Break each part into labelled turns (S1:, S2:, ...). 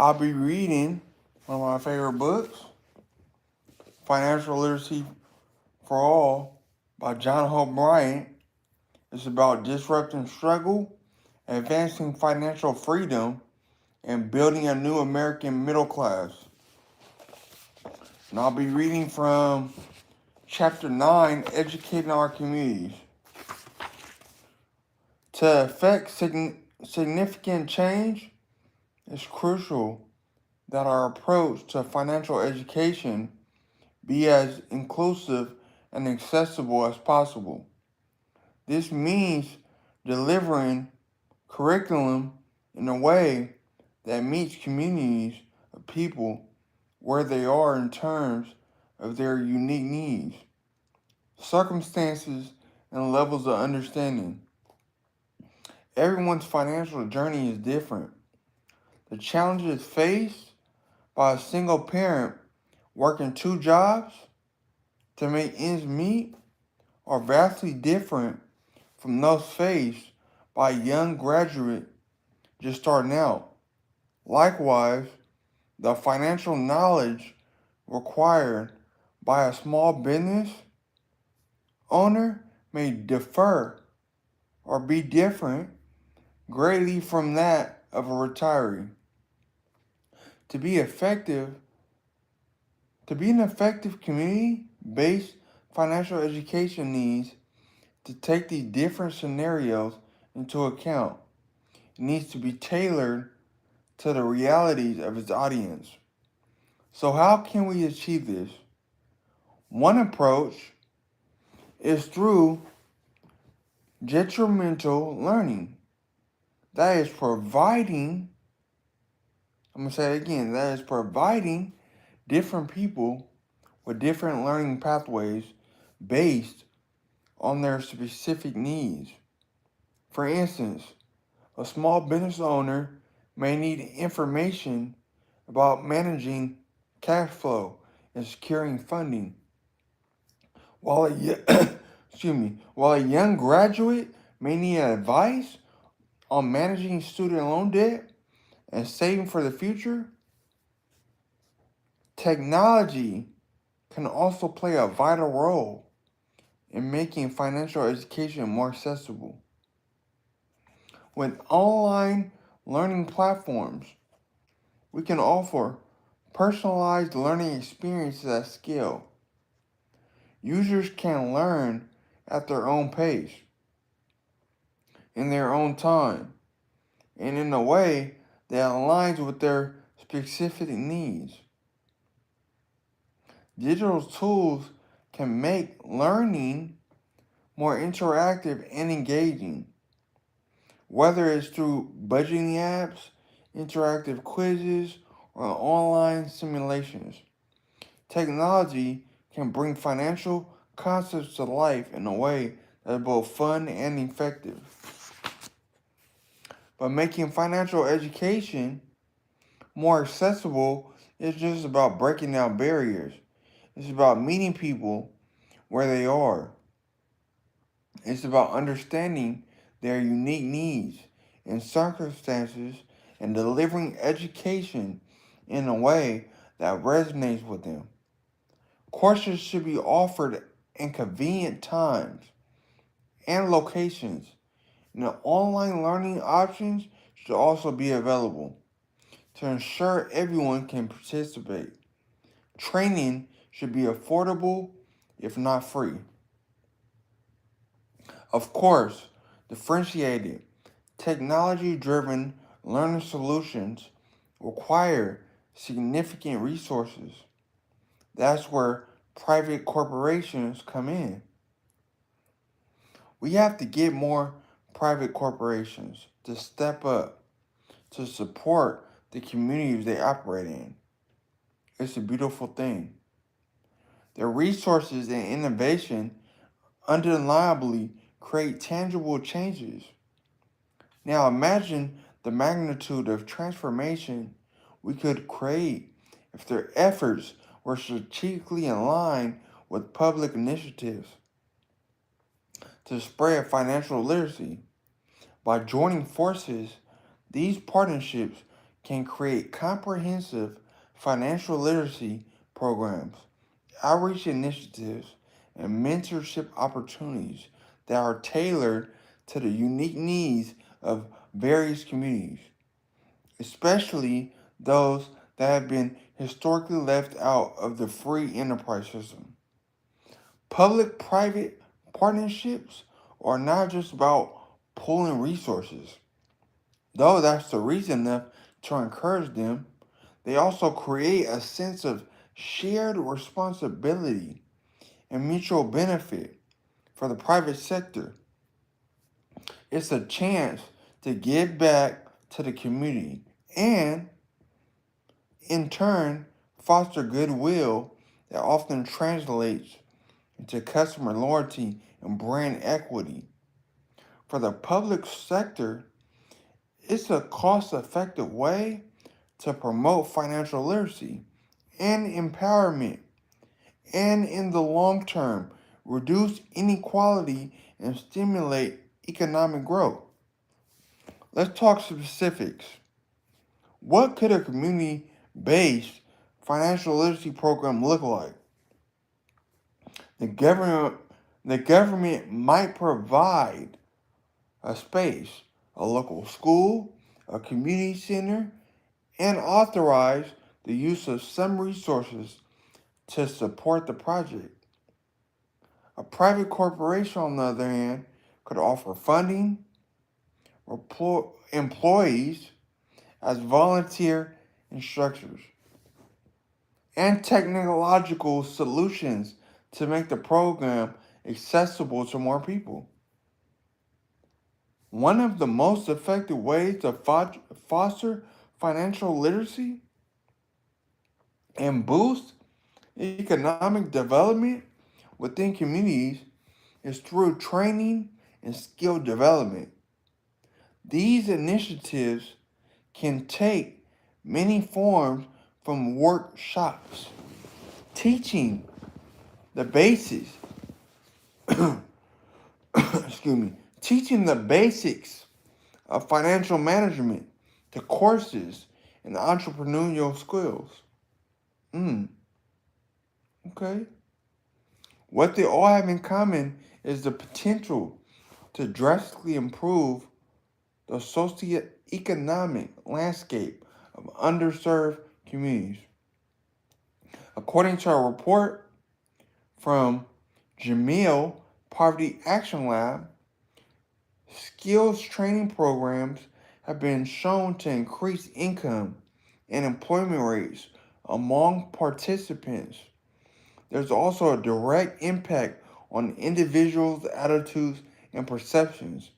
S1: I'll be reading one of my favorite books, Financial Literacy for All by John Hope Bryant. It's about disrupting struggle, advancing financial freedom, and building a new American middle class. And I'll be reading from Chapter 9, Educating Our Communities. To effect significant change, it's crucial that our approach to financial education be as inclusive and accessible as possible. This means delivering curriculum in a way that meets communities of people where they are in terms of their unique needs, circumstances, and levels of understanding. Everyone's financial journey is different. The challenges faced by a single parent working two jobs to make ends meet are vastly different from those faced by a young graduate just starting out. Likewise, the financial knowledge required by a small business owner may differ or be different greatly from that of a retiree. To be effective, to be an effective community-based financial education needs to take these different scenarios into account. It needs to be tailored to the realities of its audience. So how can we achieve this? One approach is through detrimental learning. That is providing, I'm going to say it again, that is providing different people with different learning pathways based on their specific needs. For instance, a small business owner may need information about managing cash flow and securing funding, while while a young graduate may need advice on managing student loan debt and saving for the future. Technology can also play a vital role in making financial education more accessible. With online learning platforms, we can offer personalized learning experiences at scale. Users can learn at their own pace, in their own time, and in a way that aligns with their specific needs. Digital tools can make learning more interactive and engaging, whether it's through budgeting apps, interactive quizzes, or online simulations. Technology can bring financial concepts to life in a way that is both fun and effective. But making financial education more accessible is just about breaking down barriers. It's about meeting people where they are. It's about understanding their unique needs and circumstances and delivering education in a way that resonates with them. Courses should be offered in convenient times and locations, and the online learning options should also be available to ensure everyone can participate. Training should be affordable, if not free. Of course, differentiated, technology-driven learning solutions require significant resources. That's where private corporations come in. We have to get more private corporations to step up to support the communities they operate in. It's a beautiful thing. Their resources and innovation undeniably create tangible changes. Now imagine the magnitude of transformation we could create if their efforts were strategically aligned with public initiatives to spread financial literacy. By joining forces, these partnerships can create comprehensive financial literacy programs, outreach initiatives, and mentorship opportunities that are tailored to the unique needs of various communities, especially those that have been historically left out of the free enterprise system. Public private partnerships are not just about pooling resources, though that's the reason enough to encourage them. They also create a sense of shared responsibility and mutual benefit for the private sector. It's a chance to give back to the community and, in turn, foster goodwill that often translates into customer loyalty and brand equity. For the public sector, it's a cost effective way to promote financial literacy and empowerment, and in the long term, reduce inequality and stimulate economic growth. Let's talk specifics. What could a community based financial literacy program look like? The government, the government might provide a space, a local school, a community center, and authorize the use of some resources to support the project. A private corporation, on the other hand, could offer funding, employees as volunteer instructors, and technological solutions to make the program accessible to more people. One of the most effective ways to foster financial literacy and boost economic development within communities is through training and skill development. These initiatives can take many forms, from workshops teaching the basics, excuse me, teaching the basics of financial management to courses in entrepreneurial skills. Okay. What they all have in common is the potential to drastically improve the socioeconomic landscape of underserved communities. According to a report from Jamil Poverty Action Lab, skills training programs have been shown to increase income and employment rates among participants. There's also a direct impact on individuals' attitudes and perceptions.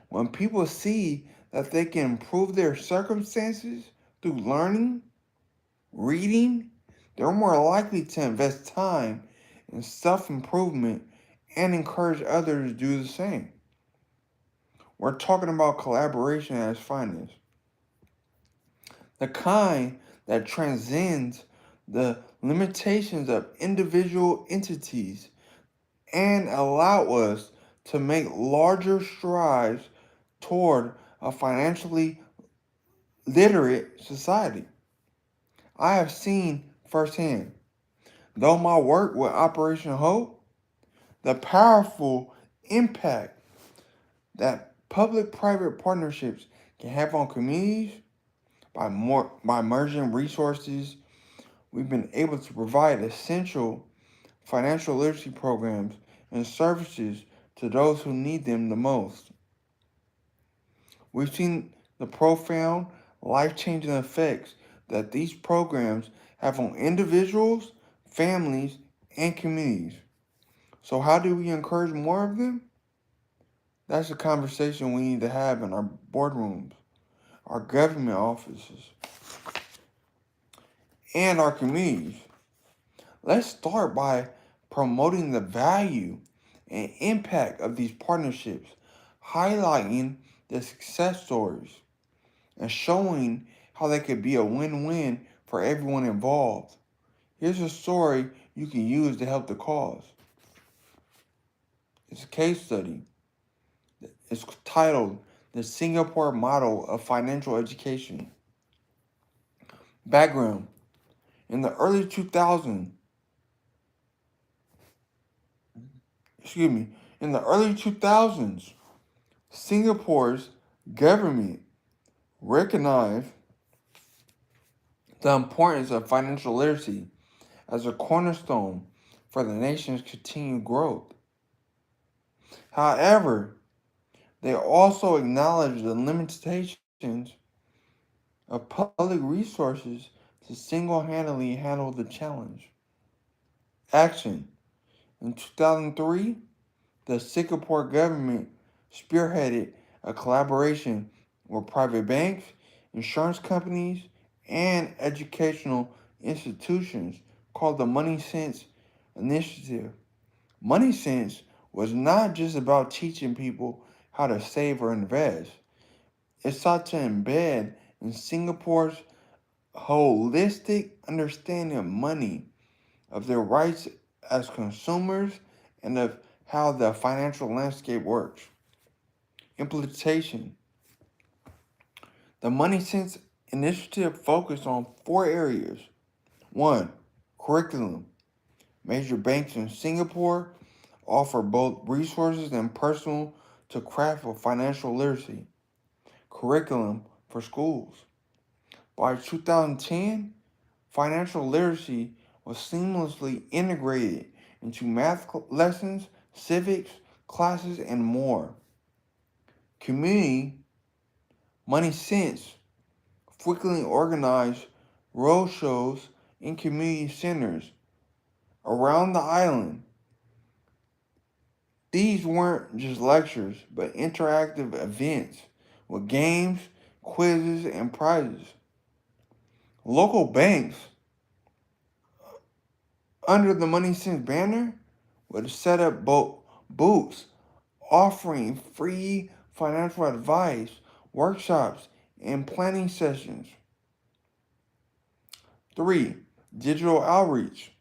S1: When people see that they can improve their circumstances through learning, reading, they're more likely to invest time in self improvement and encourage others to do the same. We're talking about collaboration as finance, the kind that transcends the limitations of individual entities and allow us to make larger strides toward a financially literate society. I have seen firsthand, though my work with Operation Hope, the powerful impact that public-private partnerships can have on communities. By merging resources, we've been able to provide essential financial literacy programs and services to those who need them the most. We've seen the profound, life-changing effects that these programs have on individuals, families, and communities. So how do we encourage more of them? That's a conversation we need to have in our boardrooms, our government offices, and our communities. Let's start by promoting the value and impact of these partnerships, highlighting the success stories, and showing how they could be a win-win for everyone involved. Here's a story you can use to help the cause. It's a case study. It's titled The Singapore Model of Financial Education. Background. In the early 2000s, in the early 2000s, Singapore's government recognized the importance of financial literacy as a cornerstone for the nation's continued growth. However, they also acknowledged the limitations of public resources to single-handedly handle the challenge. Action. In 2003, the Singapore government spearheaded a collaboration with private banks, insurance companies, and educational institutions called the Money Sense Initiative. Money Sense was not just about teaching people how to save or invest. It sought to embed in Singapore's holistic understanding of money, of their rights as consumers, and of how the financial landscape works. Implementation. The Money Sense initiative focused on four areas. One, curriculum. Major banks in Singapore offer both resources and personal to craft for financial literacy. Curriculum for schools. By 2010, financial literacy was seamlessly integrated into math lessons, civics classes, and more. Community. Money Sense frequently organized roadshows in community centers around the island. These weren't just lectures, but interactive events with games, quizzes, and prizes. Local banks, under the Money Sense banner, would set up booths offering free financial advice, workshops, and planning sessions. 3. Digital outreach.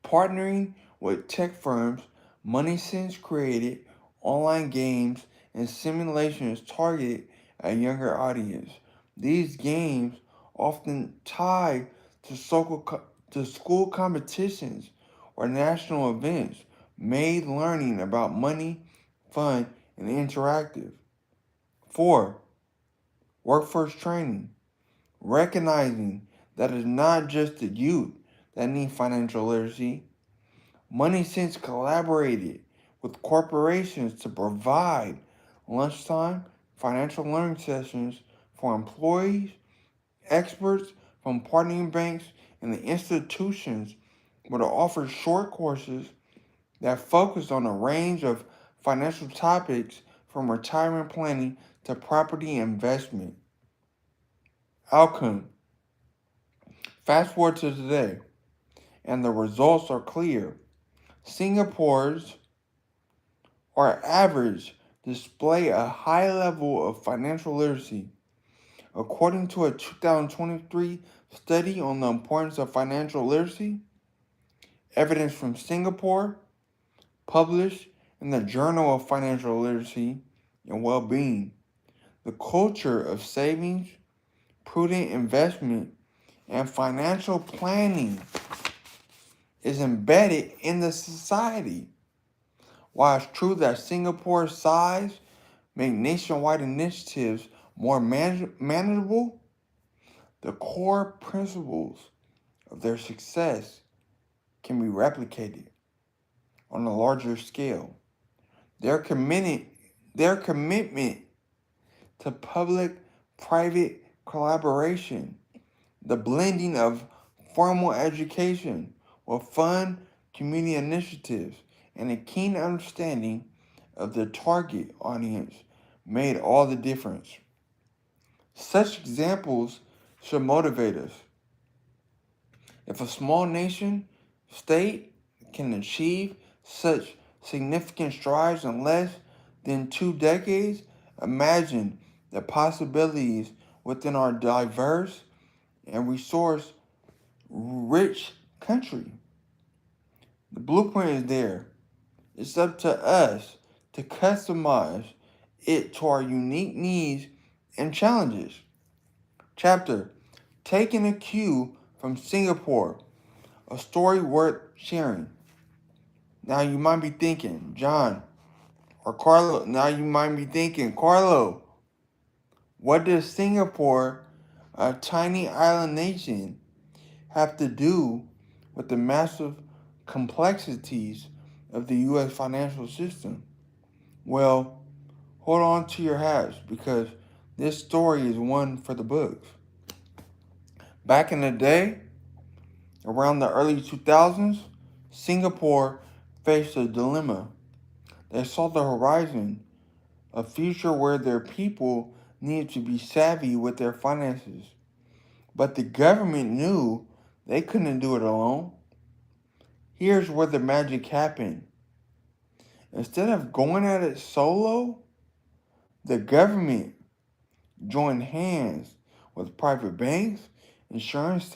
S1: Partnering with tech firms, MoneySense created online games and simulations targeted at younger audience. These games, often tied to school competitions or national events, made learning about money fun and interactive. 4. Workforce training. Recognizing that it's not just the youth that need financial literacy. MoneySense collaborated with corporations to provide lunchtime financial learning sessions for employees. Experts from partnering banks and the institutions would offer short courses that focused on a range of financial topics from retirement planning to property investment. Outcome. Fast forward to today, and the results are clear. Singapore's, or average, display a high level of financial literacy. According to a 2023 study on the importance of financial literacy, evidence from Singapore, published in the Journal of Financial Literacy and Well-Being, the culture of savings, prudent investment, and financial planning is embedded in the society. While it's true that Singapore's size make nationwide initiatives more manageable, the core principles of their success can be replicated on a larger scale. Their commitment to public-private collaboration, the blending of formal education with fun community initiatives, and a keen understanding of the target audience made all the difference. Such examples should motivate us. If a small nation state can achieve such significant strides in less than 2 decades, imagine the possibilities within our diverse and resource rich country. The blueprint is there. It's up to us to customize it to our unique needs and challenges. Chapter taking a cue from Singapore, a story worth sharing. Now you might be thinking, John, or Carlo, Carlo, what does Singapore, a tiny island nation, have to do with the massive complexities of the U.S. financial system? Well, hold on to your hats because this story is one for the books. Back in the day, around the early 2000s, Singapore faced a dilemma. They saw the horizon, a future where their people needed to be savvy with their finances. But the government knew they couldn't do it alone. Here's where the magic happened. Instead of going at it solo, the government joined hands with private banks, insurance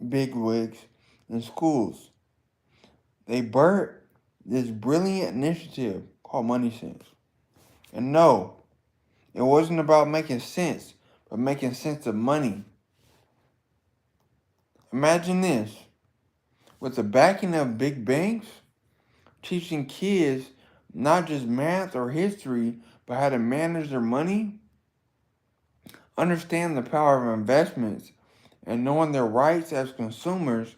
S1: bigwigs, and schools. They birthed this brilliant initiative called Money Sense. And no, it wasn't about making sense, but making sense of money. Imagine this, with the backing of big banks, teaching kids not just math or history, but how to manage their money, understand the power of investments, and knowing their rights as consumers.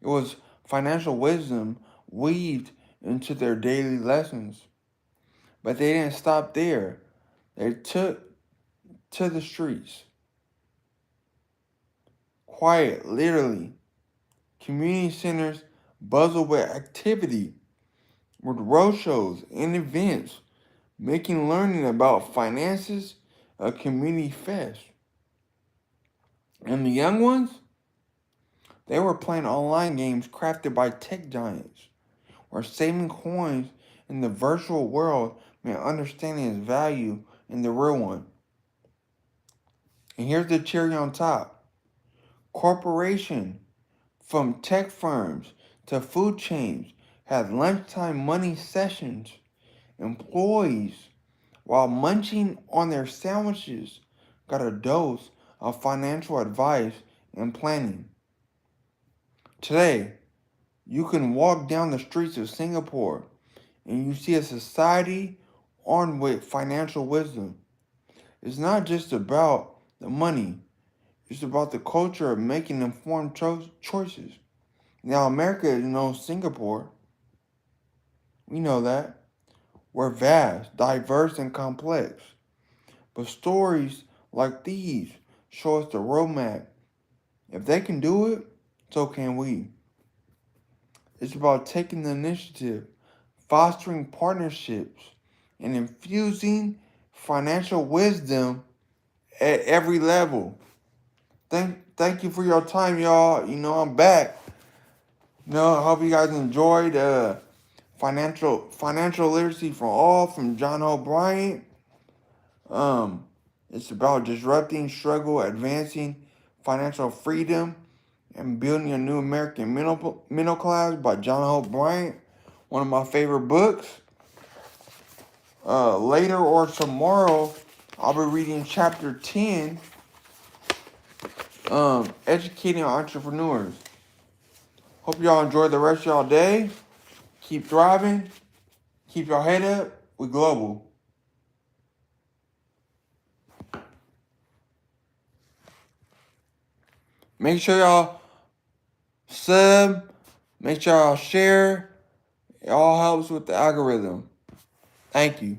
S1: It was financial wisdom weaved into their daily lessons. But they didn't stop there. They took to the streets. Quiet, literally. Community centers buzzed with activity, with roadshows and events, making learning about finances a community fest. And the young ones, they were playing online games crafted by tech giants, where saving coins in the virtual world meant understanding its value in the real one. And here's the cherry on top. Corporation, from tech firms to food chains, had lunchtime money sessions. Employees, while munching on their sandwiches, got a dose of financial advice and planning. Today, you can walk down the streets of Singapore and you see a society armed with financial wisdom. It's not just about the money, it's about the culture of making informed choices. Now, America is no Singapore. We know that. We're vast, diverse, and complex. But stories like these show us the roadmap. If they can do it, so can we. It's about taking the initiative, fostering partnerships, and infusing financial wisdom at every level. Thank you for your time, y'all. I'm back. I hope you guys enjoyed financial literacy from John O'Brien. It's about disrupting struggle, advancing financial freedom, and building a new American middle class by John O'Brien. One of my favorite books. Later or tomorrow, I'll be reading chapter 10, Educating Entrepreneurs. Hope y'all enjoy the rest of y'all day. Keep thriving. Keep your head up. We global. Make sure y'all sub. Make sure y'all share. It all helps with the algorithm. Thank you.